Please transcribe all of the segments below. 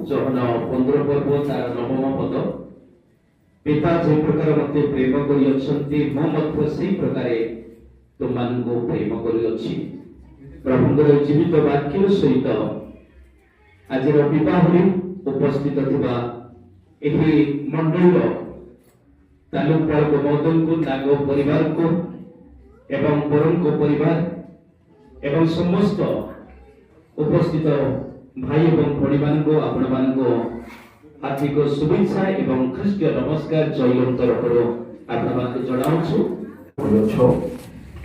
John 15 ପର୍ବ ତାର 9ମ ପଦ। ପିତା ଯେ ପ୍ରକାର ମତେ ପ୍ରେମ କରିଅଛନ୍ତି ମୁଁ ମଧ୍ୟ ସେହି ପ୍ରକାରେ ତୁମମାନଙ୍କୁ ପ୍ରେମ କରିଅଛି। ପ୍ରଭୁଙ୍କର ଜୀବିତ ବାକ୍ୟ ସହିତ ଆଜିର ବିବାହରେ ଉପସ୍ଥିତ ଥିବା ଏହି ମଣ୍ଡଳୀର ତାଲୁକ ପାଳକ ମହୋଦୟଙ୍କୁ, ତାଙ୍କ ପରିବାରକୁ ଏବଂ ବରଙ୍କ ପରିବାର ଏବଂ ସମସ୍ତ ଉପସ୍ଥିତ ଭାଇ ଏବଂ ଭଉଣୀମାନଙ୍କୁ ଆପଣମାନଙ୍କୁ ହାର୍ଦ୍ଦିକ ଶୁଭେଚ୍ଛା ଏବଂ ଖ୍ରୀଷ୍ଟୀୟ ନମସ୍କାର ଜୟଙ୍କ ତରଫରୁ ଆପଣମାନଙ୍କୁ ଜଣାଉଛୁ।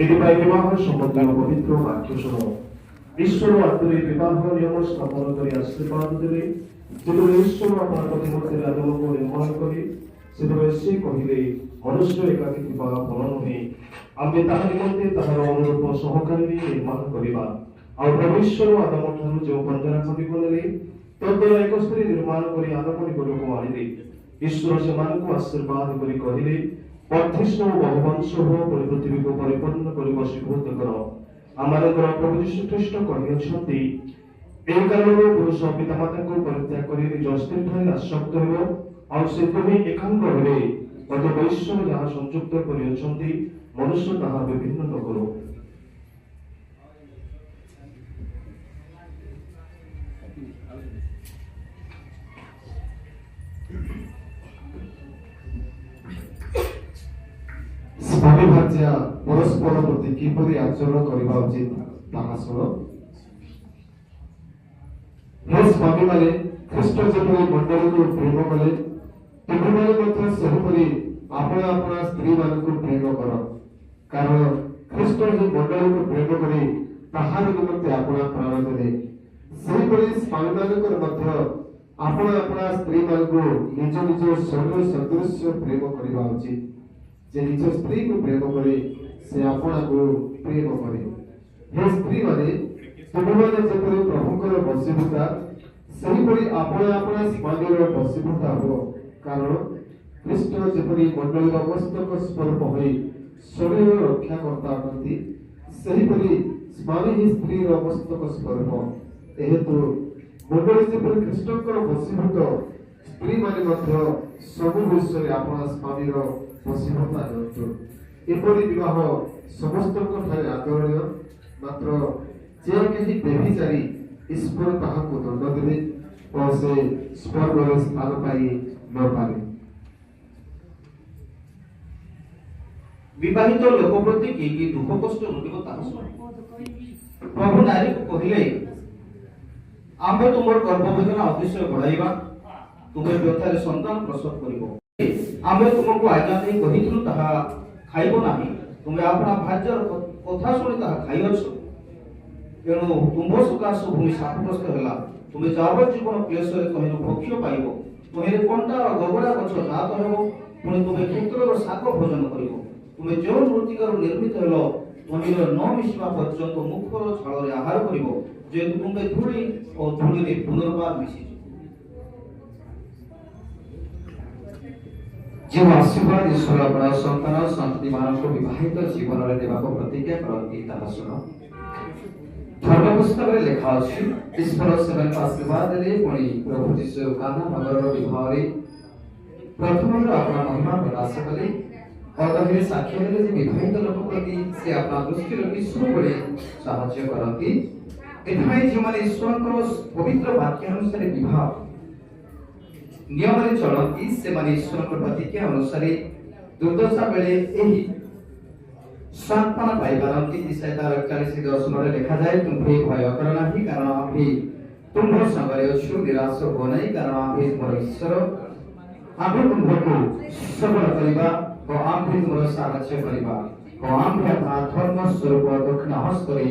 ଏଥିପାଇଁ ବିବାହ ସମ୍ବନ୍ଧୀୟ ପବିତ୍ର ବାକ୍ୟ ଶୁଣ। ଈଶ୍ୱର ଆତ୍ମରେ ବିବାହ ନିୟମ ସ୍ଥାପନ କରି ଆଶୀର୍ବାଦ ଦେଲେ। ଯେତେବେଳେ ଈଶ୍ୱର ଆପଣ ପ୍ରତିମୂର୍ତ୍ତିରେ ଆଦମକୁ ନିର୍ମାଣ କରି ସେତେବେଳେ ସେ କହିଲେ ମନୁଷ୍ୟ ଏକାକୀ ଥିବା ଭଲ ନୁହେଁ, ଆମେ ତାହା ନିମନ୍ତେ ତାହାର ଅନୁରୂପ ସହକାରୀ ନିର୍ମାଣ କରିବା। ଆଉ ପ୍ରଭୁ ଈଶ୍ୱର ଆଦମ ଠାରୁ ଯେଉଁ ବନ୍ଦନା ଖଣ୍ଡିକୁ ନେଲେ ତଦ୍ଦ୍ୱାରା ଏକ ସ୍ତ୍ରୀ ନିର୍ମାଣ କରି ଆଦମ ନିକଟକୁ ଆଣିଲେ। ଈଶ୍ୱର ସେମାନଙ୍କୁ ଆଶୀର୍ବାଦ କରି କହିଲେ ବର୍ଦ୍ଧିଷ୍ଣୁ ବହୁବଂଶ ହୁଅ, ପୁଣି ପୃଥିବୀକୁ ପରିପୂର୍ଣ୍ଣ କରି ବଶୀଭୂତ କର। ଆମମାନଙ୍କର ପ୍ରଭୁ ଯୀଶୁ ଖ୍ରୀଷ୍ଟ କହିଅଛନ୍ତି, ଏହି କାରଣରୁ ପୁରୁଷ ପିତାମାତାଙ୍କୁ ପରିତ୍ୟାଗ କରି ନିଜ ସ୍ତ୍ରୀଠାରେ ଆସକ୍ତ ହେବ, ଆଉ ସେ ଦୁହେଁ ଏକାଙ୍ଗ ହେବେ। ଅତଏବ ଈଶ୍ୱର ଯାହା ସଂଯୁକ୍ତ କରିଅଛନ୍ତି ମନୁଷ୍ୟ ତାହା ବିଭିନ୍ନ ନ କରୁ। ସ୍ୱାମୀ ଭାର୍ଯ୍ୟା ପରସ୍ପର ପ୍ରତି କିପରି ଆଚରଣ କରିବା ଉଚିତ ତାହା ଶୁଣ। ହେ ସ୍ୱାମୀମାନେ, ଖ୍ରୀଷ୍ଟ ଯେପରି ମଣ୍ଡଳୀକୁ ପ୍ରେମ କଲେ ତୁମେମାନେ ମଧ୍ୟ ସେହିପରି ଆପଣା ଆପଣା ସ୍ତ୍ରୀମାନଙ୍କୁ ପ୍ରେମ କର। କାରଣ ଖ୍ରୀଷ୍ଟ ଏହି ମଣ୍ଡଳୀକୁ ପ୍ରେମ କରି ତାହାର ନିମନ୍ତେ ଆପଣା ପ୍ରାଣ ଦେଲେ, ସେହିପରି ସ୍ୱାମୀମାନଙ୍କର ମଧ୍ୟ ଆପଣା ଆପଣା ସ୍ତ୍ରୀମାନଙ୍କୁ ନିଜ ନିଜ ଶରୀର ସଦୃଶ୍ୟ ପ୍ରେମ କରିବା ଉଚିତ। ଯେ ନିଜ ସ୍ତ୍ରୀକୁ ପ୍ରେମ କରେ ସେ ଆପଣାକୁ ପ୍ରେମ କରେ। ହେ ସ୍ତ୍ରୀମାନେ, ତୁମେମାନେ ଯେପରି ପ୍ରଭୁଙ୍କର ବଶୀଭୂତା ସେହିପରି ଆପଣା ଆପଣା ସ୍ୱାମୀର ବଶୀଭୂତା ହୁଅ। କାରଣ ଖ୍ରୀଷ୍ଟ ଯେପରି ମଣ୍ଡଳୀର ମସ୍ତକ ସ୍ୱରୂପ ହୋଇ ଶରୀର ରକ୍ଷାକର୍ତ୍ତା ଅଟନ୍ତି, ସେହିପରି ସ୍ୱାମୀ ହିଁ ସ୍ତ୍ରୀର ମସ୍ତକ ସ୍ୱରୂପ। ଏହେତୁ ମଣ୍ଡଳୀ ଯେପରି ଖ୍ରୀଷ୍ଟଙ୍କର ବଶୀଭୂତ, ସ୍ତ୍ରୀମାନେ ମଧ୍ୟ ସବୁ ବିଷୟରେ ଆପଣା ସ୍ୱାମୀର ବଶୀଭୂତା ନିଅନ୍ତୁ। ଏପରି ବିବାହ ସମସ୍ତଙ୍କ ଠାରେ ଆଦରଣୀୟ। ମାତ୍ର ଯେ କେହି ବ୍ୟଭିଚାରୀ ଈଶ୍ୱର ତାହାକୁ ଦଣ୍ଡ ଦେବେ ଓ ସେ ସ୍ୱର୍ଗରେ ସ୍ଥାନ ପାଇ ନପାରେ। ବିବାହିତ ଲୋକ ପ୍ରତି କି କି ଦୁଃଖ କଷ୍ଟ ଘଟିବ ତାହା ଶୁଣ। ପ୍ରଭୁ ନାରୀକୁ କହିଲେ, ଆମ୍ଭେ ତୁମର ଗର୍ଭବେଦନା ଅତିଶୟ ବଢ଼ାଇବା, ତୁମେ ବ୍ୟଥାରେ ସନ୍ତାନ ପ୍ରସବ କରିବ। ଆମେ ତୁମକୁ ଆଜ୍ଞା ଦେଇ କହିଥିଲୁ ତାହା ଖାଇବ ନାହିଁ, ତୁମେ ଆପଣା ଭାର୍ଯ୍ୟାର କଥା ଶୁଣି ତାହା ଖାଇଅଛ। ତେଣୁ ତୁମ୍ଭ ସକାଶ ଭୂମି ଶାପଗ୍ରସ୍ତ ହେଲା। ତୁମେ ଯାବଜ୍ଜୀବନ କ୍ଲେଶରେ ତହିଁରୁ ଭକ୍ଷ୍ୟ ପାଇବ। ତହିଁରେ କଣ୍ଟା ଓ ଗଗଡ଼ା ଗଛ ଜାତ ହେବ। ପୁଣି ତୁମେ କ୍ଷେତ୍ରର ଶାକ ଭୋଜନ କରିବ। ତୁମେ ଯେଉଁ ମୃତ୍ତିକାରୁ ନିର୍ମିତ ହେଲ ତହିଁର ନ ମିଶିବା ପର୍ଯ୍ୟନ୍ତ ମୁଖର ଝାଳରେ ଆହାର କରିବ, ଯେହେତୁ ତୁମେ ଧୂଳି ଓ ଧୂଳିରେ ପୁନର୍ବାର ମିଶିଯିବ। ଯେଉଁ ଆଶୀର୍ବାଦ ଈଶ୍ୱର ଆପଣା ସନ୍ତାନ ସନ୍ତତିମାନଙ୍କୁ ବିବାହିତ ଜୀବନରେ ଦେବାକୁ ପ୍ରତିଜ୍ଞା କରନ୍ତି ତାହା ଶୁଣ। ଧର୍ମ ପୁସ୍ତକରେ ଲେଖା ଅଛି, ଈଶ୍ୱର ସେମାନଙ୍କୁ ଆଶୀର୍ବାଦ ଦେଲେ। ପୁଣି ପ୍ରଭୁ ଯୀଶୁ କାନା ନଗରର ବିବାହରେ ପ୍ରଥମରୁ ଆପଣା ମହିମା ପ୍ରକାଶ କଲେ। ପଦବୀରେ ସାକ୍ଷ୍ୟ ଦେଲେ ଯେ ବିବାହିତ ଲୋକ ପ୍ରତି ସେ ଆପଣା ଦୃଷ୍ଟିର ଈଶ୍ୱର ଭଳି ସାହାଯ୍ୟ କରନ୍ତି। ଏଥିପାଇଁ ଯେଉଁମାନେ ଈଶ୍ୱରଙ୍କର ପବିତ୍ର ବାକ୍ୟ ଅନୁସାରେ ବିବାହ ନିୟମରେ ଚଳନ୍ତି ସେମାନେ ଈଶ୍ୱରଙ୍କ ପ୍ରତିଜ୍ଞା ଅନୁସାରେ ଦୁର୍ଦ୍ଦଶା ବେଳେ ଏହି ସାନ୍ତ୍ୱନା ପାଇପାରନ୍ତି। ଇସାଇୟା 41:10 ଲେଖାଯାଏ, ତୁମ୍ଭେ ଭୟ କର ନାହିଁ, କାରଣ ଆମ୍ଭେ ତୁମ୍ଭ ସାଙ୍ଗରେ ଅଛୁ। ନିରାଶ ହୁଅ ନାହିଁ, କାରଣ ଆମ୍ଭେ ତୁମର ଈଶ୍ୱର। ଆମ୍ଭେ ତୁମ୍ଭକୁ ସବଳ କରିବା ଓ ଆମ୍ଭେ ତୁମର ସାହାଯ୍ୟ କରିବା ଓ ଆମ୍ଭେ ଆପଣା ଧର୍ମ ସ୍ୱରୂପ ଦକ୍ଷିଣ ହସ୍ତରେ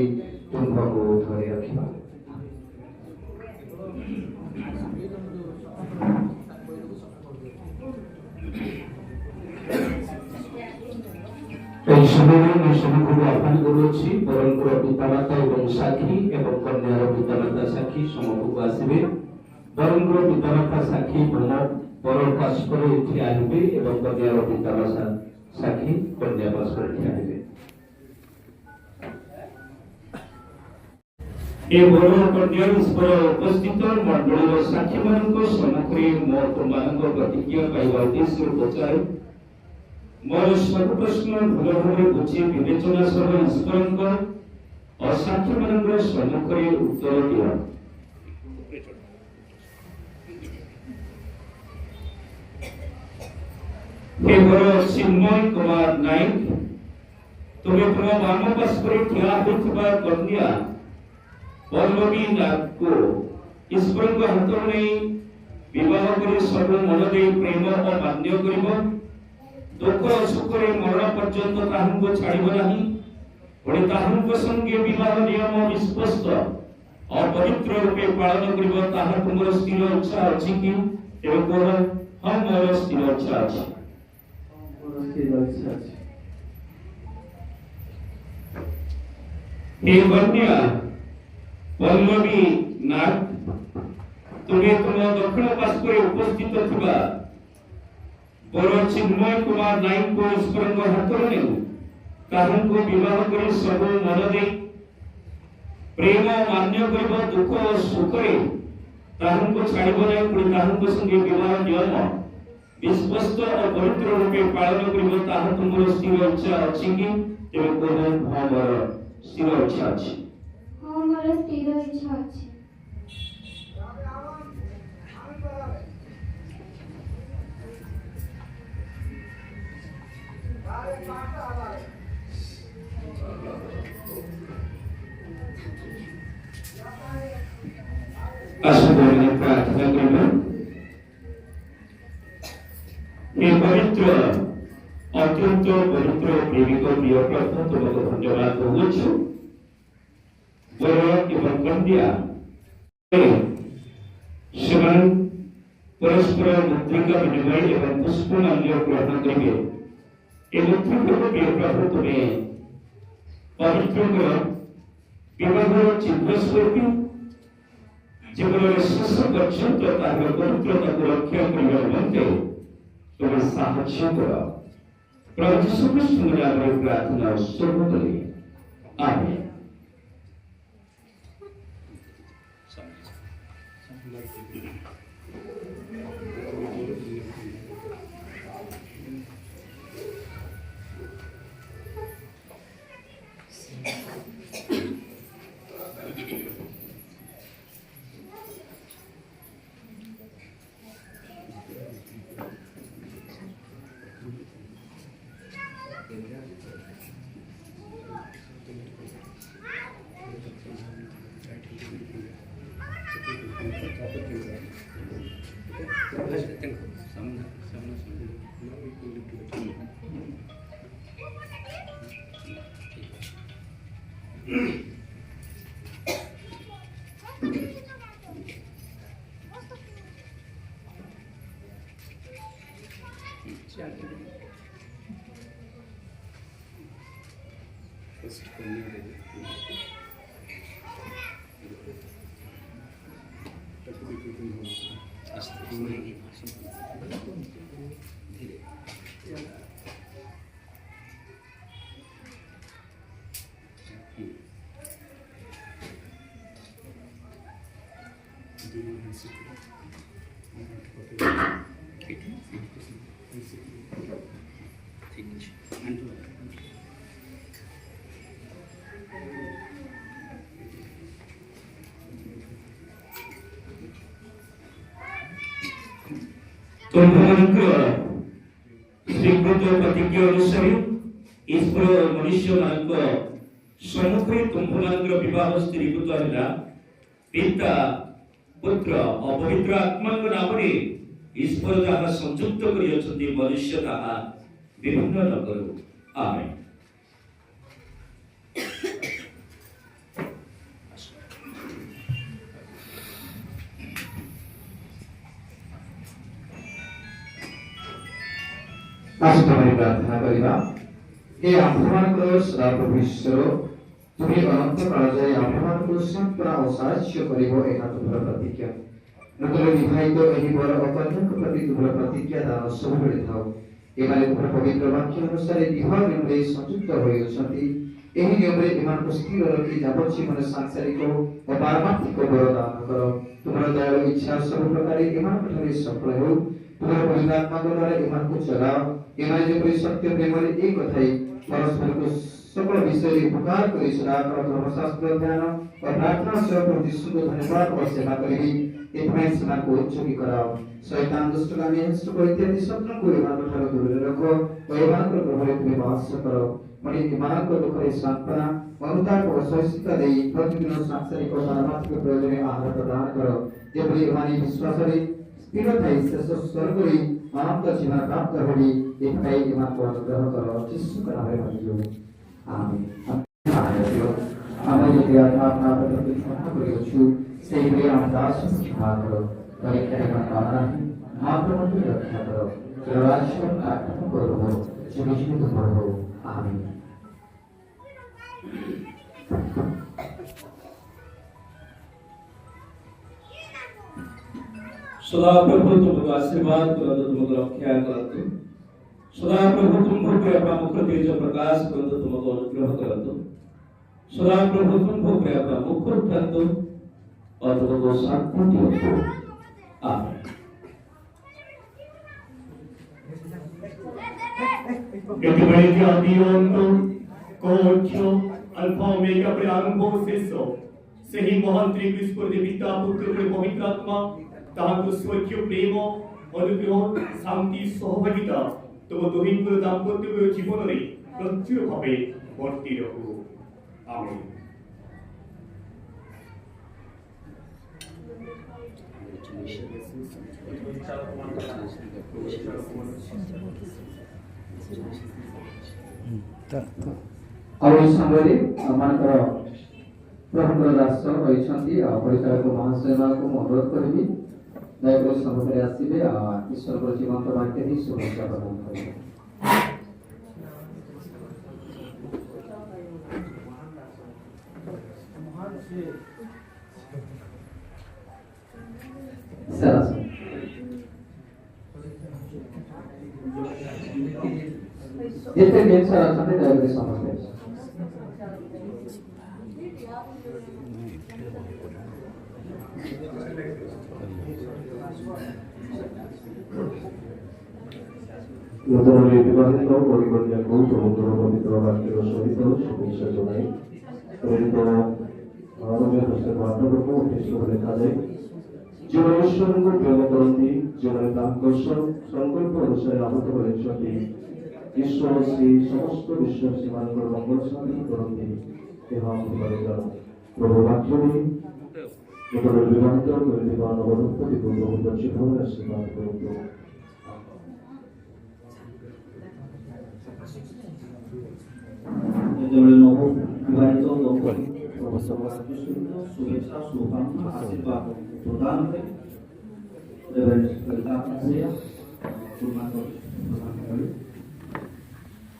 ତୁମ୍ଭକୁ ଧରି ରଖିବା। ଏହି ସମୟରେ ମୁଁ ସମସ୍ତଙ୍କୁ ଆହ୍ୱାନ କରୁଅଛି, ବରଙ୍କର ପିତାମାତା ଏବଂ ସାକ୍ଷୀ ଏବଂ କନ୍ୟାର ପିତାମାତା ସାକ୍ଷୀ ସମ୍ମୁଖକୁ ଆସିବେ। ବରଙ୍କର ପିତାମାତା ସାକ୍ଷୀ ବର ପାର୍ଶ୍ୱରେ ଠିଆ ହେବେ ଏବଂ କନ୍ୟାର ପିତାମାତା ସାକ୍ଷୀ କନ୍ୟା ପାର୍ଶ୍ୱରେ ଠିଆ ହେବେ। ଏ ବର କନ୍ୟା ଈଶ୍ୱର ଉପସ୍ଥିତ ମଣ୍ଡଳୀର ସାକ୍ଷୀମାନଙ୍କ ସମ୍ମୁଖରେ ମୋ ତୁମମାନଙ୍କ ପ୍ରତିଜ୍ଞା ପାଇବା ଉଦ୍ଦେଶ୍ୟରେ ପଚାରେ ମୋର ସବୁ ପ୍ରଶ୍ନ ଭଲ ଭାବରେ ବୁଝି ବିବେଚନା ସହ ଈଶ୍ୱରଙ୍କ ଅସାକ୍ଷୀମାନଙ୍କର ସମ୍ମୁଖରେ ଉତ୍ତର ଦିଅ। हे बर चिन्मय कुमार नायक तुम्हें तुम वाम पार्श्वे ठिया होइथिबा कन्या पल्लवी नाथ को ईश्वर को हाथ नहीं विवाह कर सब मन दे प्रेम और मान्य करिब दुख सुख रे मरण पर्यंत ताहंको छाड़िब नाही ओडे ताहंको संगे विवाह नियम विस्पष्ट अपवित्र रूपे पालन करिब ताहा तुमर स्थिर इच्छा अछि कि एवं कोन हम मोर स्थिर इच्छा अछि हे कन्या पल्लवी नाथ तुम्हें तुम दक्षिण पार्श्वे उपस्थित थिबा बर चिन्मय कुमार नायक को ईश्वर हाथ ने ताहंको विवाह कर सब मन दे प्रेम मान्य कर दुख और सुख रे ताहंको छाड़िब नहीं पुणी ताहंको संगे विवाह नियम विस्पष्ट और पवित्र रूपे पालन करिब ताहा तुमर स्थिर इच्छा अछि कि एवं कोन हमर स्थिर इच्छा अछि हाँ मोर स्थिर इच्छा अछि आशुभोजन प्रार्थना करिब हे पवित्र अत्यंत पवित्र प्रेमिक प्रिय प्रभु तुमको धन्यवाद देउछु बर एवं कन्या सेवन परस्पर मुद्रिका विनिमय एवं पुष्पमाल्य ग्रहण करिबे ए मुद्रिका प्रिय प्रभु तुम्हें पवित्र विवाह चिन्ह स्वरूप जीवन शेष पर्यंत तार पवित्रता को रक्षा करने निमंते तुम्हें साहाय्य कर प्रभु यीशु ख्रीष्ट नाम रे प्रार्थना सब करी आमेन। तुम्हारा स्वीकृत प्रतिज्ञा अनुसार ईश्वर मनुष्य मानक सम्मुखे तुम्हारा विवाह स्थिरीकृत है पिता पुत्र और पवित्र आत्मा नाम ईश्वर जहाँ संयुक्त कर मनुष्य ताहा विभिन्न न करू आमेन। प्रार्थना करिबा हे आम्भमानकर सदाप्रभु ईश्वर तुम्हें अनंत काल जाए आम्भमानकर संपूर्ण असाध्य करिबो एहा तुमर प्रतिज्ञा नतले विवाहित एही बर अकन्याक प्रति तुमर प्रतिज्ञा दान सबुबेले थाओ एबारे तुमर पवित्र वाक्य अनुसार विवाह निम्न संयुक्त होइछन्ति ଏହି ନିୟମରେ ଏମାନଙ୍କୁ ସ୍ଥିର ରଖି ଯାବଜୀବନ ସାଂସାରିକ ଓ ପାରମାର୍ଥିକ ବରଦାନ କର। ତୁମର ଦୟାଳୁ ଇଚ୍ଛା ସବୁ ପ୍ରକାର ଏମାନଙ୍କ ଠାରେ ସଫଳ ହେଉ। ତୁମର ପବିତ୍ରାତ୍ମାଙ୍କ ଦ୍ୱାରା ଏମାନଙ୍କୁ ଚଲାଅ। ଏମାନେ ଯେପରି ସତ୍ୟ ପ୍ରେମରେ ଏକ ଥାଇ ପରସ୍ପରକୁ সকল বিষয়ে উপকার করে সদাকাল ধর্মশাস্ত্র জ্ঞান ও প্রার্থনা সহ প্রভু যীশুকে ধন্যবাদ ও সেবা করিবি। এথিপাই সেମାନଙ୍କୁ উৎসর্গী କରାଅ। শয়তান দুষ্টগামী হিংস্র ইত্যাদি শত্রুଙ୍କୁ ଏମାନଙ୍କ ଠାରୁ ଦୂରରେ ରଖ ଓ ଏମାନଙ୍କର ଗୃହରେ ତୁମେ ବାସ କର। ପୁଣି ଏମାନଙ୍କ ଦୁଃଖରେ ସାନ୍ତ୍ୱନା ଅନୁତାପ ଓ ସହିଷ୍ଣୁତା ଦେଇ ପ୍ରତିଦିନ ସାଂସାରିକ ପାରମାର୍ଥିକ ପ୍ରୟୋଜନରେ ଆହାର ପ୍ରଦାନ କର। ଯେପରି ଏମାନେ ବିଶ୍ୱାସରେ ସ୍ଥିର ଥାଇ ଶେଷ ସ୍ୱର୍ଗରେ ଅନନ୍ତ ଜୀବନ ପ୍ରାପ୍ତ ହେବି। ଏଥିପାଇଁ ଏମାନଙ୍କୁ ଅନୁଗ୍ରହ କର। ଯୀଶୁଙ୍କ ନାମରେ ମାଗିଛୁ। Amin. ଆମେ ଯଦି ଆତ୍ମା ପ୍ରତି କ୍ଷମା କରିଅଛୁ ସେହିଭଳି ଆମ ଦାସଙ୍କୁ କ୍ଷମା କର। ପରୀକ୍ଷାରେ କାମନା ମାତ୍ର ମୋତେ ରକ୍ଷା କର। ରାଜ୍ୟ ଆତ୍ମ କରବ ଯୁଗ ଯୁଗ ତୁମର ହଉ। ଆମିନ୍। सदा प्रभु तुमको आशीर्वाद करନ୍ତୁ तुमको रक्षा करନ୍ତୁ। सदा प्रभु तुमको अपना मुख तेज प्रकाश करନ୍ତୁ तुमको अनुग्रह करନ୍ତୁ। सदा प्रभु तुमको अपना मुख उठाନ୍ତୁ और तुमको शांति दियନ୍ତୁ। आमीन। Etimai Adionto, Cocho, Alpha Omega Preambo Seso, Sehi Mohan Trikrisko de Vita Putra Pavitratma, Tahantu Swakyo Premo, অনুগ্রহ শান্তি সহভাগিতা তোমার দৈহিক দাম্পত্য জীবনের প্রচুরভাবে ভর্তি রহু। আমিন। ଆଉ ଏହି ସମୟରେ ଆମମାନଙ୍କର ପ୍ରଭୁଙ୍କର ଦାସ ରହିଛନ୍ତି ପରିଚାଳକ ମହାଶୟମାନଙ୍କୁ ମୁଁ ଅନୁରୋଧ କରିବି ଦୟାକରି ସମ୍ମୁଖରେ ଆସିବେ ଈଶ୍ୱରଙ୍କର ଜୀବନ୍ତ ବାକ୍ୟ ହିଁ ଶୁଭେଚ୍ଛା ପ୍ରଦାନ କରିବେ। ଯେତେ ଜିନିଷ ଅଛନ୍ତି ଦୟାକରି ସମସ୍ତେ ନୂତନରେ ବିବାହିତ ପରିକନ୍ୟାକୁ ପ୍ରଭୁଙ୍କର ପବିତ୍ର ବାକ୍ୟର ସହିତ ଶୁଭେଚ୍ଛା ଜଣାଇ ପ୍ରେରିତ ମାଧବକୁ ଉଦ୍ଦେଶ୍ୟରେ ଲେଖାଯାଏ। ଯେଉଁମାନେ ଈଶ୍ୱରଙ୍କୁ ପ୍ରେମ କରନ୍ତି, ଯେଉଁମାନେ ତାଙ୍କ ସଂକଳ୍ପ ଅନୁସାରେ ଆହତ କରିଛନ୍ତି, ଈଶ୍ୱର ସେହି ସମସ୍ତ ବିଶ୍ୱାସୀମାନଙ୍କର ମଙ୍ଗଳ ସାଧନ କରନ୍ତି। ଏହା ଆମକୁ ପ୍ରଭୁ ବାକ୍ୟରେ ନୂତନରେ ବିବାହିତ କରିଥିବା ନବଦମ୍ପତିକୁ ପ୍ରଭୁଙ୍କ ଜୀବନରେ ଆଶୀର୍ବାଦ କରନ୍ତୁ। ଯେତେବେଳେ ନବ ବିବାହିତ ଦମ୍ପତି শুভেচ্ছা শুভকামনা আশীর্বাদ প্রদান করে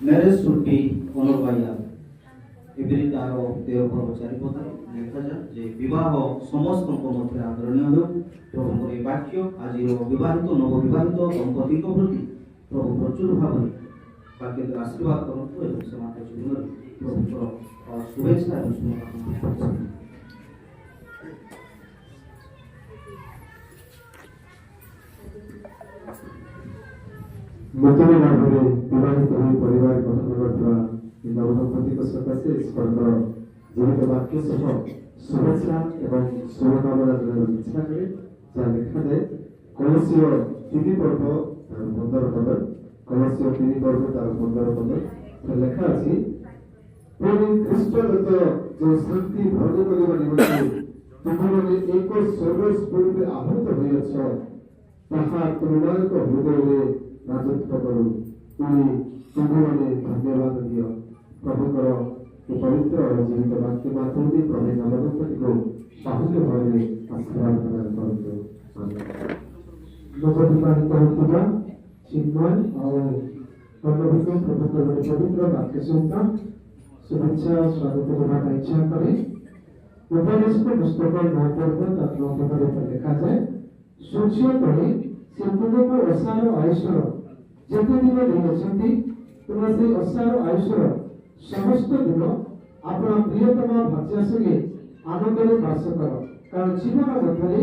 marriage should be honoured by all. এপরি তার 13 পর্ব 4 পদে লেখাযাଏ যে বিবাহ ସମସ୍ତଙ୍କ ମଧ୍ୟରେ ଆଦରଣୀୟ ହେଉ। ପ୍ରଭୁଙ୍କର ଏହି ବାକ୍ୟ ଆଜିର ବିବାହିତ ନବବିବାହିତ ଦମ୍ପତିଙ୍କ ପ୍ରତି ପ୍ରଭୁ ପ୍ରଚୁର ଭାବରେ ବାକ୍ୟର ଆଶୀର୍ବାଦ କରନ୍ତୁ ଏବଂ ସେମାନଙ୍କ ଜୀବନରେ ପ୍ରଭୁଙ୍କର শুভেচ্ছা এবং শুভকামনা। ନୂତନ ଭାବରେ ବିବାହିତ ହୋଇ ପରିବାର ଗଠନ କରୁଥିବା ନବଦମ୍ପତିଙ୍କ ସକାଶେ ଈଶ୍ୱରଙ୍କର ଜୀବିତ ବାକ୍ୟ ସହ ଶୁଭେଚ୍ଛା ଏବଂ ଶୁଭକାମନା ଜଣାଇବାକୁ ଇଚ୍ଛା କରେ। ଯାହା ଲେଖାଯାଏ କଳସୀୟ 3 ପର୍ବ ତାର 15 ପଦ। କଳସୀୟ 3 ପର୍ବ ତାର 15 ପଦ ଲେଖା ଅଛି, ପ୍ରଭୁ ଖ୍ରୀଷ୍ଟଦତ୍ତ ଯେଉଁ ଶାନ୍ତି ଭଙ୍ଗ କରିବା ନିମନ୍ତେ ତୁମମାନେ ଏକ ସର୍ବସ୍ୱରୂପେ ଆହତ ହୋଇଅଛ, ତାହା ତୁମମାନଙ୍କ ହୃଦୟରେ ରାଜତ୍ୱ କରୁ। ପୁଣି ତୁମମାନେ ଧନ୍ୟବାଦ ଦିଅ। ପ୍ରଭୁଙ୍କର ପବିତ୍ର ଜୀବିତ ବାକ୍ୟ ମାଧ୍ୟମରେ ପ୍ରଭୁ ନବଦମ୍ପତିକୁ ବାହୁଲ୍ୟ ଭାବରେ ଆଶୀର୍ବାଦ ପ୍ରଦାନ କରନ୍ତୁ। ନବବିବାହିତ ହେଉଥିବା ଚିନ୍ମୟ ଆଉ ପଲ୍ଲବୀକୁ ପ୍ରଭୁଙ୍କର ପବିତ୍ର ବାକ୍ୟ ସହିତ शुभेच्छा स्वागत करना इच्छा करें। उपनिषद पुस्तक 9 पर्व तक 9 पद पर लिखा जाए, सूर्य तले से तुमको असार आयुषर जेते दिन देइछंती तुम से असार आयुषर समस्त दिन ଆପଣ ପ୍ରିୟତମ ଭର୍ଯ୍ୟା ସଙ୍ଗେ ଆନନ୍ଦରେ ବାସ କର। କାରଣ ଜୀବନ ମଧ୍ୟରେ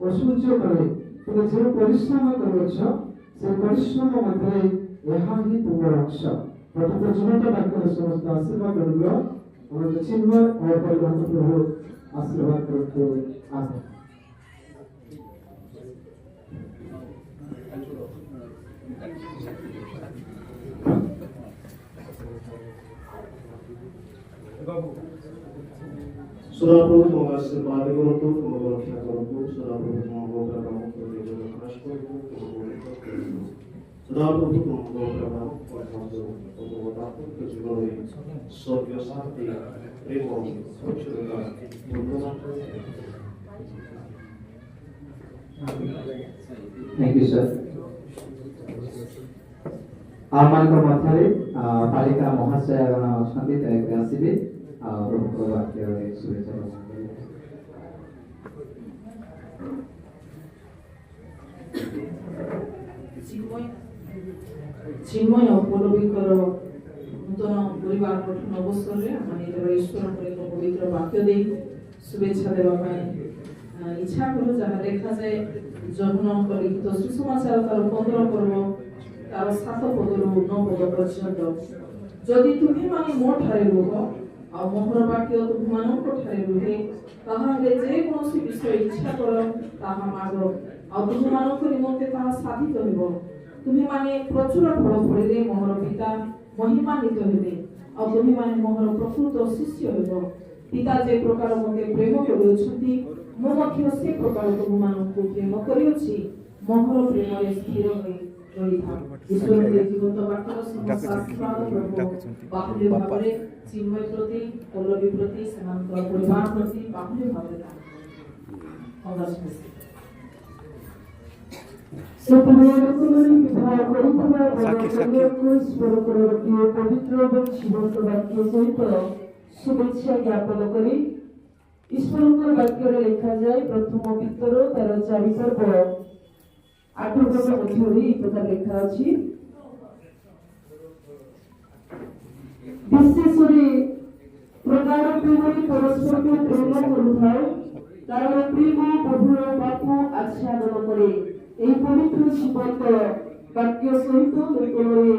ଐଶ୍ୱର୍ଯ୍ୟ କରେ, ତୁମେ ଯେଉଁ ପରିଶ୍ରମ କରୁଅଛ ସେ ପରିଶ୍ରମ ମଧ୍ୟରେ ଏହା ହିଁ ତୁମର ଅଂଶ। ପ୍ରଭୁଙ୍କ ଜୀବନ୍ତ ବାକ୍ୟରେ ସମସ୍ତ ଆଶୀର୍ବାଦ ମିଳିବ। ଆମର ଚିନ୍ମୟ ଓ ପରିବାର ପ୍ରଭୁ ଆଶୀର୍ବାଦ କରନ୍ତୁ। ଆମେନ୍। सदाप्रभु तुम आशीर्वाद करतु, तुम रक्षा करतु। सदाप्रभु तुम गोत्र काम करते जो प्रकाश करतु, तुम बोलित करतु। सदाप्रभु तुम गोत्र काम करतु, तुम बतातु के जीवन में सत्य शांति प्रेम स्वच्छता पूर्णता। Thank you sir. आमानक मथारे पालिका महाशय गण अछंती दयाकरी आसिबे आ प्रभुको वाक्य शुभेच्छा चिन्मय पौलवीकर नूतन परिवार गठन अवसर में ईश्वर एक पवित्र वाक्य दे शुभेच्छा देवा इच्छा करूँ जहाँ देखा जाए जमुन लिखित सुसमाचार तार 15 पर्व तार 7 पदर 9 पद पर्यंत जदि तुम्हें माने मो ठारे रुह आ मोहर वाक्य तुम्हें मानक ठारे रुहे ताहाले जे कोनोसी विषय इच्छा कर ताहा माग आ तुम्हें मानक निमंते ताहा साधित हेबो। तुम्हें माने प्रचुर फल फलिले मोहर पिता महिमान्वित हेबे आ तुम्हें माने मोहर प्रकृत शिष्य हेबो। पिता जे प्रकार मते प्रेम करियोछंती मो मध्य से प्रकार तुम मानकु प्रेम करियोछि। मोहर प्रेम रे स्थिर होई रहिथा। ईश्वर के जीवंत वाक्यर संसार बाहुल्य भावरे चिन्मय प्रति पल्लवी प्रति समांतर परिवार प्रति बाहुल्य भावरे शुभेच्छा ज्ञापन करी ईश्वर वाक्य लिखा जाए प्रथम पितर 13 पर्व 8 पद मध्य प्रकार लिखा अछि। विशेष प्रगाढ़ प्रेम परस्पर को प्रेम करुथाओ कारण प्रेम मधुर बापू आच्छादन करे। এই পবিত্র জীবন্ত বাক্য সহিত নূতନରେ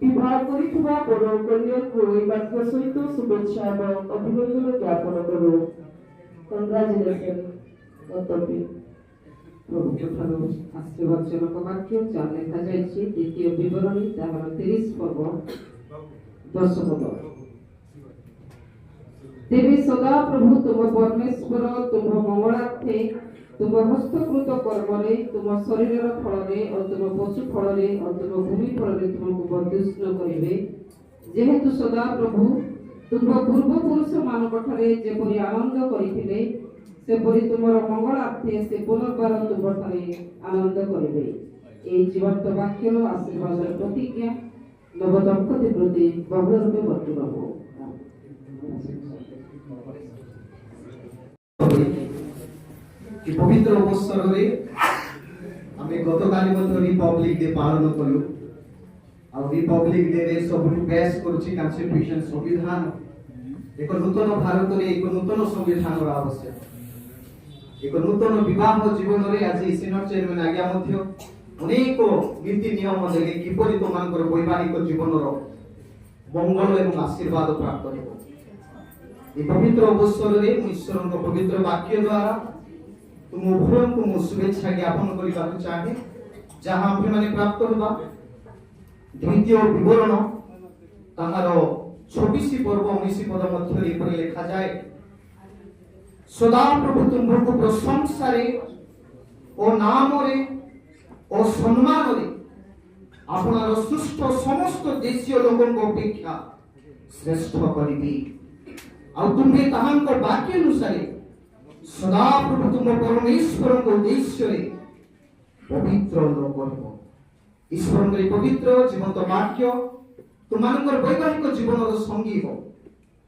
বিবাহ করিଥିବା বড় কন্যাକୁ এই বাক্য সহিত শুভেচ্ছা এবং অভিনন্দন জ্ঞাপন করো। কংগ্রাচুলেশন কর্তব্য প্রভুଠାରୁ ଆଶୀର୍ବାଦଜନକ ବାକ୍ୟ ଯାହା ଲେଖାଯାଇଛି ଦ୍ୱିତୀୟ ବିବରଣୀ ତାହାର 30 ପର୍ବ 10 ପଦ। ତେବେ ସଦା ପ୍ରଭୁ ତୁମ ପରମେଶ୍ୱର ତୁମ ମଙ୍ଗଳାର୍ଥେ तुम हस्तकृत कर्मरे तुम शरीर फलरे और तुम पशु फलरे और तुम भूमि फलरे तुमको बंदिष्ट करिवे। जेहेतु सदा प्रभु तुम पूर्व पुरुष मानक ठारे जेपरि आनंद करिथिले सेपरि तुमर मंगलार्थे से पुनर्बार तुम ठारे आनंद करिवे। ए जीवंत वाक्यर आशीर्वाद प्रतिज्ञा नवदंपति प्रति बहुल रूपे वर्तित हो। पवित्र अवसर में आम गतकाली रिपब्लिक डे पालन कलु आ रिपब्लिक डे रे सब बेस करूची कॉन्स्टिट्यूशन संविधान एक नूतन भारत रे एक नूतन संविधान आवश्यक एक नूतन विवाह जीवन रे आज सिनर चेयरमैन आज्ञा मध्य अनेक नीति नियम देले किपरि तुमानकर वैवाहिक जीवन रो मंगल एवं आशीर्वाद प्राप्त हेबो। ए पवित्र अवसर रे ईश्वर पवित्र वाक्य द्वारा तुम उभय को शुभेच्छा ज्ञापन करने चाहे जहाँ आम प्राप्त होगा द्वितीय विवरण ताहार 26 पर्व 19 पद मध्य लिखा जाए सदा प्रभु तुमको प्रशंसा और नाम और सम्मान आपनार सुष्ठ समस्त देशीय लोकों अपेक्षा श्रेष्ठ करी आ तुम्हें ताहांक वाक्य अनुसार सदा प्रभु तुम परमेश्वर को उद्देश्य पवित्र लोक ईश्वर पवित्र जीवंत वाक्य तुमानकर वैवाहिक जीवन संगी हो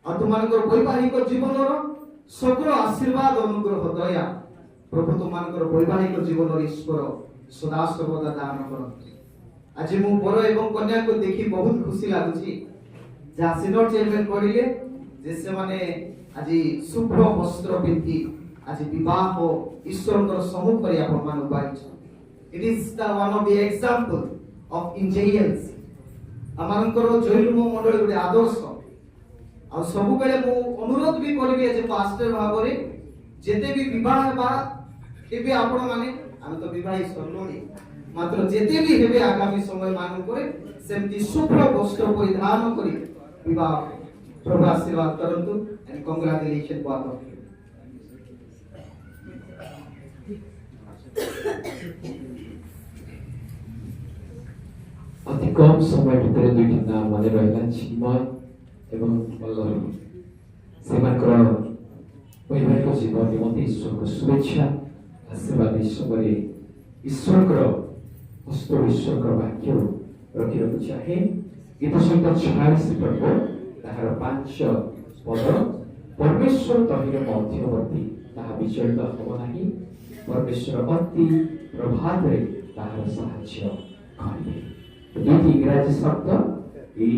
और तुमानकर वैवाहिक जीवन सकल आशीर्वाद अनुग्रह दया प्रभु तुमानकर वैवाहिक जीवन ईश्वर सदा सर्वदा दान करते। आज मु बर एवं कन्या को देखी बहुत खुशी लगुची जहाँ सिनर चेयरमैन करिले যে ସେମାନେ ଆଜି ଶୁଭ୍ର ବସ୍ତ୍ର ପିନ୍ଧି ଆଜି ବିବାହ ଈଶ୍ୱରଙ୍କର ସମ୍ମୁଖରେ ଆପଣମାନଙ୍କୁ ବାହାରିଛନ୍ତି। It is the one of the example of injurians ଆମମାନଙ୍କର ଜୈନ ମଣ୍ଡଳୀ ଗୋଟେ ଆଦର୍ଶ। ଆଉ ସବୁବେଳେ ମୁଁ ଅନୁରୋଧ ବି କରିବି ଯେ ପାଷ୍ଟର ଭାବରେ ଯେତେ ବି ବିବାହ ହେବା ଏବେ ଆପଣମାନେ ଆମେ ତ ବିବାହୀ ସରିଲୁଣି ମାତ୍ର ଯେତେ ବି ହେବେ ଆଗାମୀ ସମୟ ମାନଙ୍କରେ ସେମିତି ଶୁଭ୍ର ବସ୍ତ୍ର ପରିଧାନ କରି ବିବାହ ପ୍ରଭୁ ଆଶୀର୍ବାଦ କରନ୍ତୁ। and congratulations both of you. अति कम समय भितर दुईटी नाम मन रहा चिन्मय एवं पल्लवी से वैवाहिक जीवन निमंते ईश्वर को शुभेच्छा आशीर्वाद ईश्वर हस्त ईश्वर वाक्य रखी चाहे गीत सहित 46 पर्व ताहार 5 पद परमेश्वर तहिर मध्यवर्ती ताहा विचलित हम नहीं परमेश्वर अति प्रभात रे ताहार साहाय्य करिबे। दुईटी इंग्राजी शब्द he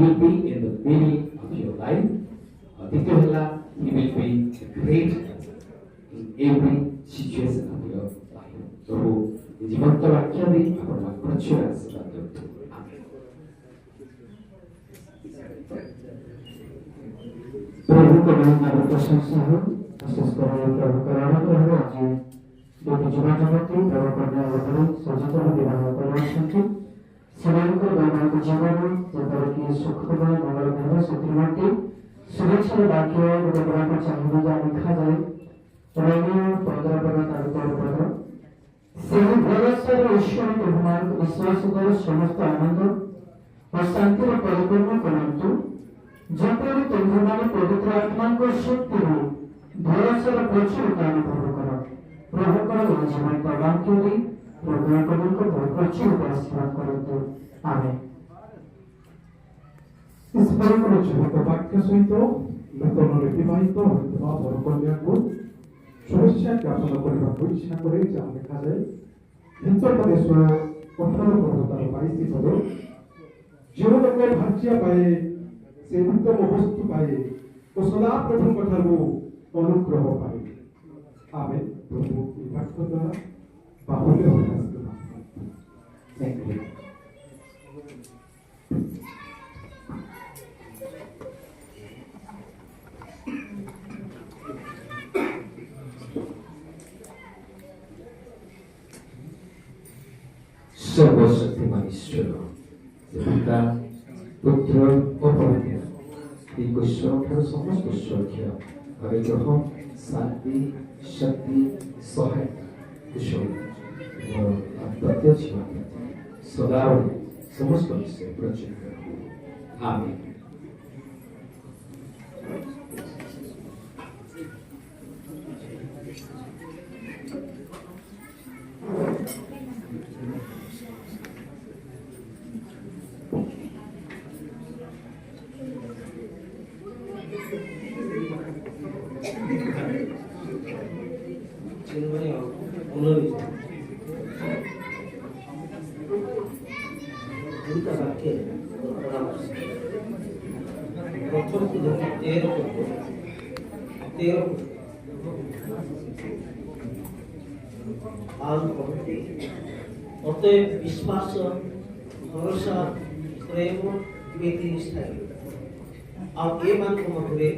will be in the beginning of your life द्वितीय हला he will be great in every situation of your life। तो जीवंत वाक्य दे आपण प्रचुर आशीर्वाद देतो। प्रभु को नाम प्रशंसा हो विशेष कर प्रभु का आनंद हो आज दुईटी युवा जगती प्रभु कन्या भाବରେ ସଜିତ ବିବାହ କରୁଛନ୍ତି। ସେମାନଙ୍କ ବୈବାହିକ ଜୀବନ ଯେପରିକି ସୁଖମୟ ମଙ୍ଗଳମୟ ସେଥି शुभेच्छा वाक्य गोटे गुड़ाक चाहिए जहाँ लिखा जाए रोमियो 15 पद तार 13 पद से भरोसा ईश्वर प्रभुमान विश्वास कर समस्त आनंद और शांति परिपूर्ण करंतु जपरि तुम्हें पवित्र आत्मा को शक्ति हो भरोसा प्रचुरता अनुभव कर प्रभु का जीवन वाक्य दी प्रभु को प्रचुर आशीर्वाद करंतु आमेन। ଈଶ୍ୱରଙ୍କର ଜୀବନ୍ତ ବାକ୍ୟ ସହିତ ନୂତନରେ ବିବାହିତ ହୋଇଥିବା ବର କନ୍ୟାକୁ शुभेच्छा ज्ञापन करने को इच्छा करे जहाँ देखा जाए हिंसा प्रदेशर 18 पर्वतार 22 पद जो लोक भाग्य पाए से उत्तम वस्तु पाए तो सदा प्रभु ठारू अनुग्रह पाए। आमे प्रभु वाक्य द्वारा बाहुल्य हो थैंक यू। सर्वशक्तिमान ईश्वर पिता पुत्र और पवित्र ईश्वर समस्त सुरक्षा अनुग्रह शांति शक्ति सहायता कुशल दाम्पत्य जीवन सदा समस्त विषय प्रचलित आमीन। অতএব বিশ্বাস ভরসা প্রেম বেতি নিষ্ঠা ଆଉ ଏମାନଙ୍କ ମଧ୍ୟରେ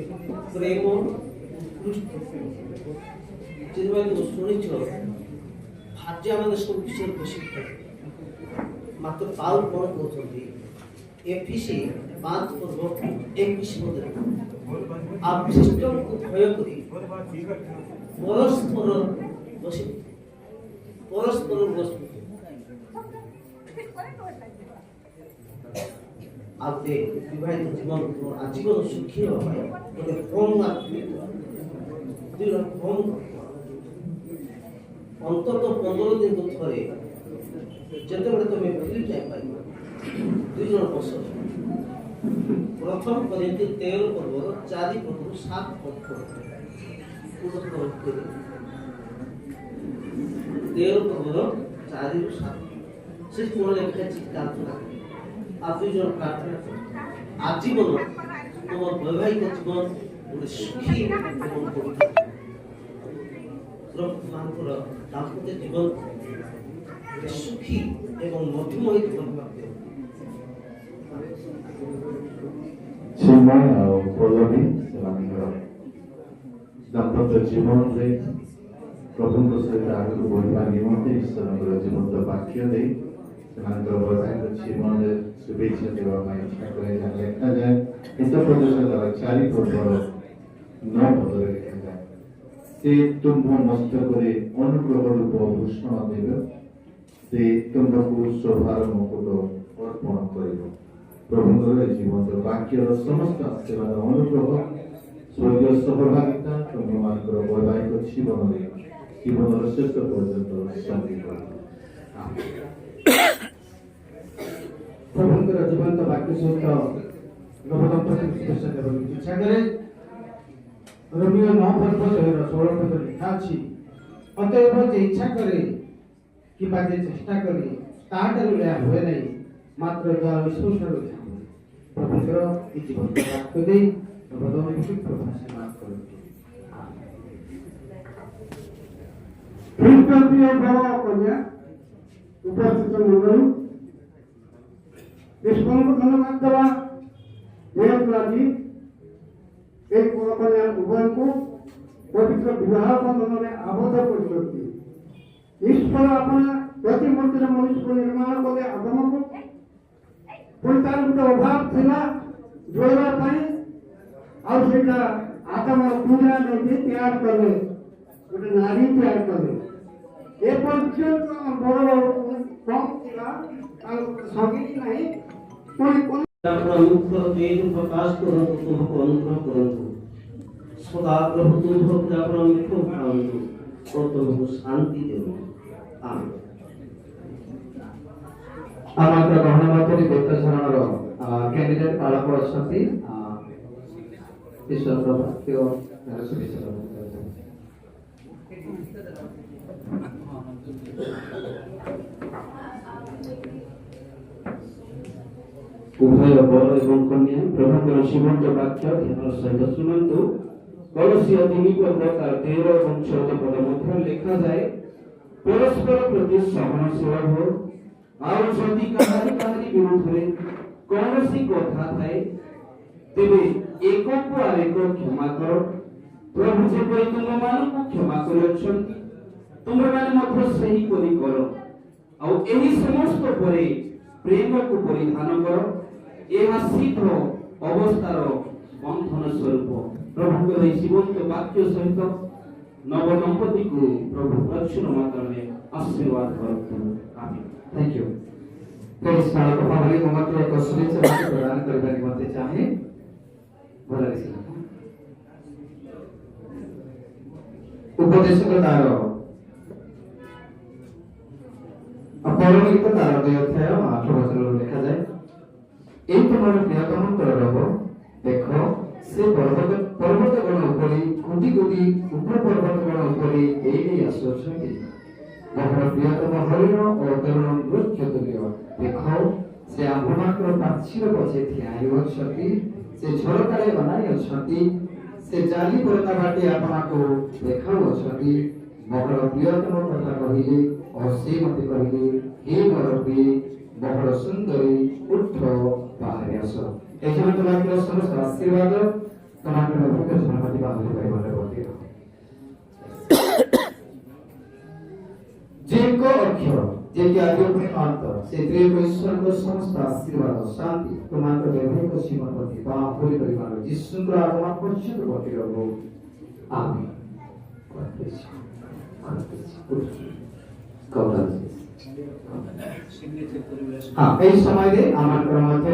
ପ୍ରେମ ଯେତେବେଳେ ତୁମେ ଶୁଣିଛ ଭାର୍ଯ୍ୟାମାନେ ସବୁ ବିଷୟରେ ପ୍ରସିଦ୍ଧ ମାତ୍ର ପାଉଲ କ'ଣ କହୁଛନ୍ତି ଏଫିସି 5:21 ପଦରେ ଆଉ ଖ୍ରୀଷ୍ଟଙ୍କୁ ଭୟ କରି ପରସ୍ପର आपके विवाहित जीवन आजीवन सुखी हो गोटे फर्म अंतत 15 दिन थे जिते तुम फिर जापर दुई जन बस प्रथम करते 13 पर्व 4 पद 7 पद 13 पर्व 4 ରୁ 7 से कौन लिखा प्रार्थना आप दुई जन प्रार्थना आजीवन তোমার বৈবাহিক জীবন গোটে সুখী এবং পবিত্র ମାନଙ୍କର ଦାମ୍ପତ୍ୟ ଜୀବନ ଗୋଟେ ସୁଖୀ ଏବଂ ମଧୁମୟ ଜୀବନ ପ୍ରାପ୍ତ ଚିନ୍ମୟ ଆଉ ପଲ୍ଲବୀ ସେମାନଙ୍କର ଦାମ୍ପତ୍ୟ ଜୀବନରେ ପ୍ରଭୁଙ୍କ ସହିତ ଆଗକୁ ବଢ଼ିବା ନିମନ୍ତେ ଈଶ୍ୱରଙ୍କର ଜୀବନ୍ତ ବାକ୍ୟ ଦେଇ ସେମାନଙ୍କର ବୈବାହିକ ଜୀବନରେ ଶୁଭେଚ୍ଛା ଦେବା ପାଇଁ ଇଚ୍ଛା କରେ ଯାହା ଲେଖାଯାଏ ହିତୋପଦେଶ ତାର 4 ପର୍ବର 9 ପଦରେ ଲେଖାଯାଏ ସେ ତୁମ୍ଭ ମସ୍ତକରେ ଅନୁଗ୍ରହ ରୂପ ଭୂଷଣ ଦେବେ ସେ ତୁମ୍ଭକୁ ଶୋଭାର ମୁକୁଟ ଅର୍ପଣ କରିବ ପ୍ରଭୁଙ୍କର ଏ ଜୀବନ୍ତ ବାକ୍ୟର ସମସ୍ତ ଆଶୀର୍ବାଦ ଅନୁଗ୍ରହ ସ୍ୱର୍ଗୀୟ ସହଭାଗିତା ତୁମମାନଙ୍କର ବୈବାହିକ ଜୀବନରେ ଜୀବନର ଶେଷ ପର୍ଯ୍ୟନ୍ତ ସଙ୍ଗୀ କରିବ ପ୍ରଭୁଙ୍କର ଜୀବନ୍ତ ବାକ୍ୟ ସହିତ ନବଦମ୍ପତି ଶୁଭେଚ୍ଛା ଦେବାକୁ ଇଚ୍ଛା କରେ। ରୋମିଓ 9 ପର୍ବ 16 ପଦରେ ଲେଖା ଅଛି ଅତଏବ ଯେ ଇଚ୍ଛା କରେ କିମ୍ବା ଯେ ଚେଷ୍ଟା କରେ ତାହାଠାରୁ ଏହା ହୁଏ ନାହିଁ ମାତ୍ର ଯାହା ଈଶ୍ୱରଠାରୁ ଏହା ହୁଏ। ପ୍ରଭୁଙ୍କର ଏ ଜୀବନ୍ତ ବାକ୍ୟ ଦେଇ ନବଦମ୍ପତି ପ୍ରଭୁ ଆଶୀର୍ବାଦ କରନ୍ତୁ। ଖ୍ରୀଷ୍ଟପ୍ରିୟ ବର କନ୍ୟା ଉପସ୍ଥିତ ମଣ୍ଡଳୀ ଈଶ୍ୱରଙ୍କୁ ଧନ୍ୟବାଦ ଦେବା ଯେହେତୁ ଆଜି এই কন্যা উভয়ଙ୍କୁ পবিত্র বিবাহ বন্ধନରେ আবদ্ধ କରିଛନ୍ତି। ଈଶ୍ୱର ଆପଣା ପ୍ରତିମୂର୍ତ୍ତିରେ ମନୁଷ୍ୟକୁ ନିର୍ମାଣ କଲେ ଆଦମକୁ ପୁଣି ତାର ଗୋଟେ ଅଭାବ ଥିଲା ଯୋଡ଼ିବା ପାଇଁ ଆଉ ସେଇଟା ଆଦମର ପୂଜା ନେଇକି ତିଆର କଲେ ଗୋଟେ ନାରୀ ତିଆର କଲେ ଏ ପର୍ଯ୍ୟନ୍ତ ବଡ଼ କମ ଥିଲା ତାଙ୍କ ସଙ୍ଗୀ ନାହିଁ ପୁଣି ଆପଣ ଅନୁଗ୍ରହ ଦେଇ ପ୍ରକାଶ କରନ୍ତୁ ତୁମକୁ ଅନୁଗ୍ରହ କରନ୍ତୁ ସଦା ପ୍ରଭୁ ତୁମକୁ ଆପଣ ମୁଖ୍ୟ ପାଆନ୍ତୁ ଓ ତୁମକୁ ଶାନ୍ତି ଦିଅନ୍ତୁ ଆମେନ୍। ଆମର ଗ୍ରହଣ ମଧ୍ୟରେ ବେତ ଶରଣର କ୍ୟାଣ୍ଡିଡେଟ୍ ବାଳକ ଅଛନ୍ତି ଈଶ୍ୱରର ବାକ୍ୟ ଶୁଭେଚ୍ଛା ଉଭୟ ବର ଏବଂ କନ୍ୟା ପ୍ରଭୁଙ୍କର ଜୀବନ୍ତ ବାକ୍ୟ ଧ୍ୟାନର ସହିତ ଶୁଣନ୍ତୁ। କଳସିୟ 3 ପର୍ବ ତାର 13 ଏବଂ 14 ପଦ ମଧ୍ୟରେ ଲେଖାଯାଏ ପରସ୍ପର ପ୍ରତି ସହନଶୀଳ ହୁଅ ଆଉ ଯଦି କାହାରି ବିରୁଦ୍ଧରେ କୌଣସି କଥା ଥାଏ ତେବେ ଏକକୁ ଆଉ ଏକ କ୍ଷମା କର ପ୍ରଭୁ ଯେପରି ତୁମମାନଙ୍କୁ କ୍ଷମା କରିଅଛନ୍ତି ତୁମେମାନେ ମଧ୍ୟ ସେହିପରି କର ଆଉ ଏହି ସମସ୍ତ ପରେ ପ୍ରେମକୁ ପରିଧାନ କର ଏହା ଶୀଘ୍ର ଅବସ୍ଥାର ବନ୍ଧନ ସ୍ୱରୂପ। ପ୍ରଭୁଙ୍କର ଏହି ଜୀବନ୍ତ ବାକ୍ୟ ସହିତ ନବଦମ୍ପତିକୁ ପ୍ରଭୁ ପ୍ରଚୁର ମାତ୍ରାରେ ଆଶୀର୍ବାଦ କରନ୍ତୁ। ଆମେନ୍। Thank you. प्लीज बालक भावले ममत्र एक शुभेच्छा बाक्य प्रदान କରିବା ନିମନ୍ତେ ଚାहे ଭଲ ଲାଗିଲା। ଉପଦେଶକ ତାର ପୌରଗୀତ ତାର 2 ଅଧ୍ୟାୟ 8 ବଚନରେ ଲେଖାଯାଏ এই তোমার প্রিয়তমଙ୍କର রব ଦେଖ ସେ ପର୍ବତଗଣ ଉପରେ କୋଟି କୋଟି ଉପ ପର୍ବତଗଣ ଉପରେ ଏଇ ଆସୁଅଛନ୍ତି ମୋର ପ୍ରିୟତମ ହରିଣ ଓ ତରୁଣ ବୃକ୍ଷ ତୁଲ୍ୟ ଦେଖ ସେ ଆମ୍ଭମାନଙ୍କର ପ୍ରାଚୀର ପଛେ ଠିଆ ହେଉଅଛନ୍ତି ସେ ଝରକାରେ ଅନାଇ ଅଛନ୍ତି ସେ ଜାଲି ପରଦା ବାଟେ ଆପଣଙ୍କୁ ଦେଖାଉଅଛନ୍ତି ମୋର ପ୍ରିୟତମ କଥା କହିଲେ ଓ ସେ ମୋତେ କହିଲେ ହେ ମୋର ପ୍ରିୟ ବଡ଼ ସୁନ୍ଦରୀ ଉଠ ବାହାରି ଆସ। এই জন্য তোমাকে সমস্ত আশীর্বাদ তোমাকে নবীকে জন্মতি বাহারি পাইবারে বলি যেকো অক্ষর যেকি আদি অন্ত সে ত্রিক ঈশ্বরଙ୍କ সমস্ত আশীর্বাদ শান্তি তোমাকে বৈবাহিক জীবন প্রতি বা পরি পরিবার যিশুর আগমন পর্যন্ত প্রতি রব আমেন। এই সময়রে আমাদের মধ্যে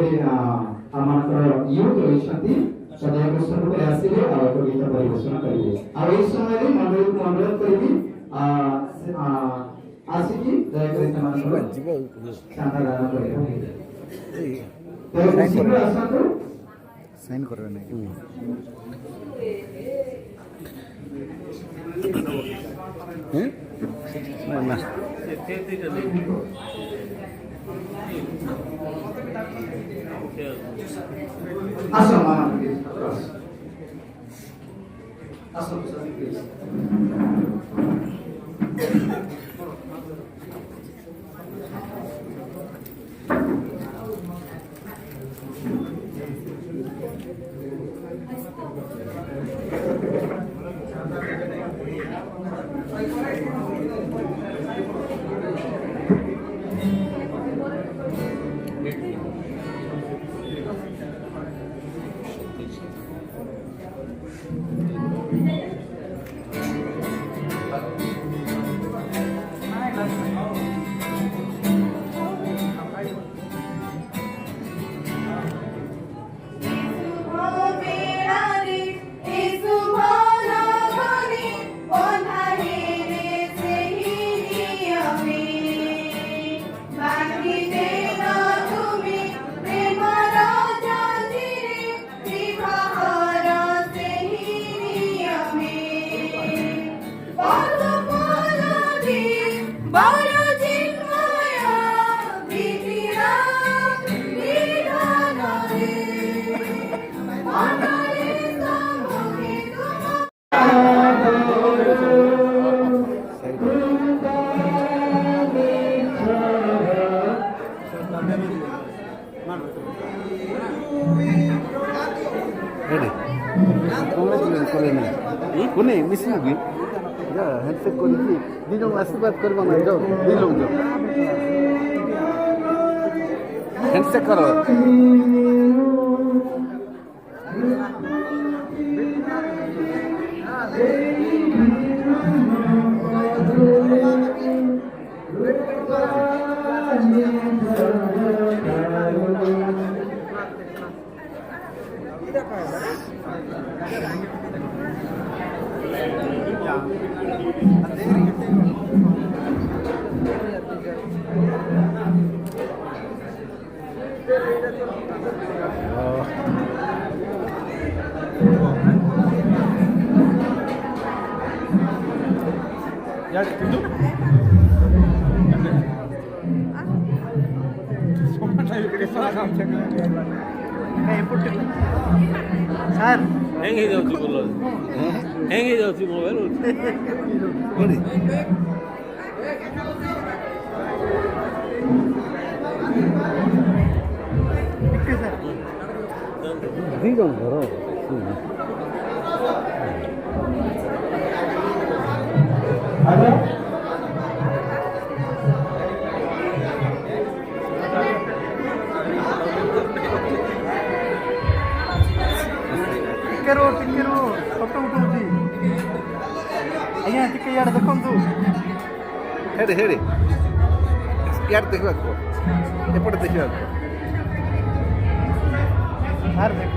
আমাদের ইউথ রয়েছেন সদায় কৃষ্ণ করে আসবে আর গীত পরিবেশন করবে আর এই সময়রে মন্ডলীকে অনুরোধ করবি আসিকি দয়াকরি শান্তা গান করে আসন্তু সাইন করবে নাকি হ্যাঁ না আসো মামা প্লিজ আসো প্লিজ কোনে মিস মুভি যা হ্যান্ডশেক করেছি দিলং আশীর্বাদ করবা না যাও দিলং যাও হ্যান্ডশেক করো স্যার হ্যাং হয়ে যাଉଛି বল হ্যাং হয়ে যাଉଛି মোবাইল দিলং ধরো ଟିକେ ରୁହ ଫଟୋ ଉଠଉଛି ଆଜ୍ଞା ଟିକେ ଇଆଡ଼େ ଦେଖନ୍ତୁ ହେଡେ ହେଡେ ଇଆଡ଼େ ଦେଖିବାକୁ ଏପଟେ ଦେଖିବାକୁ ସାର୍ ଦେଖ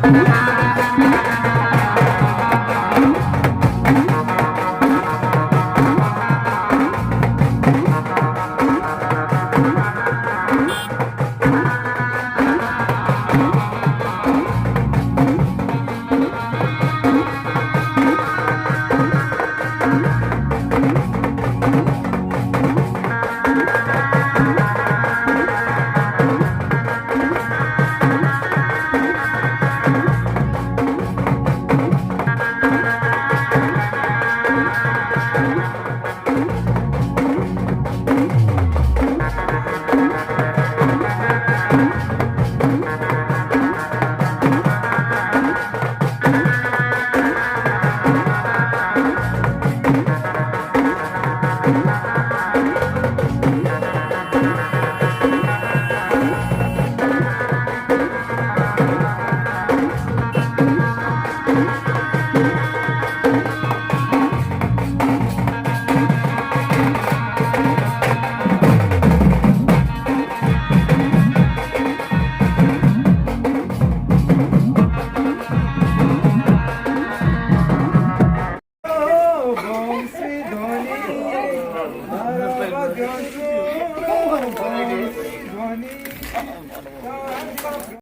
Thank you.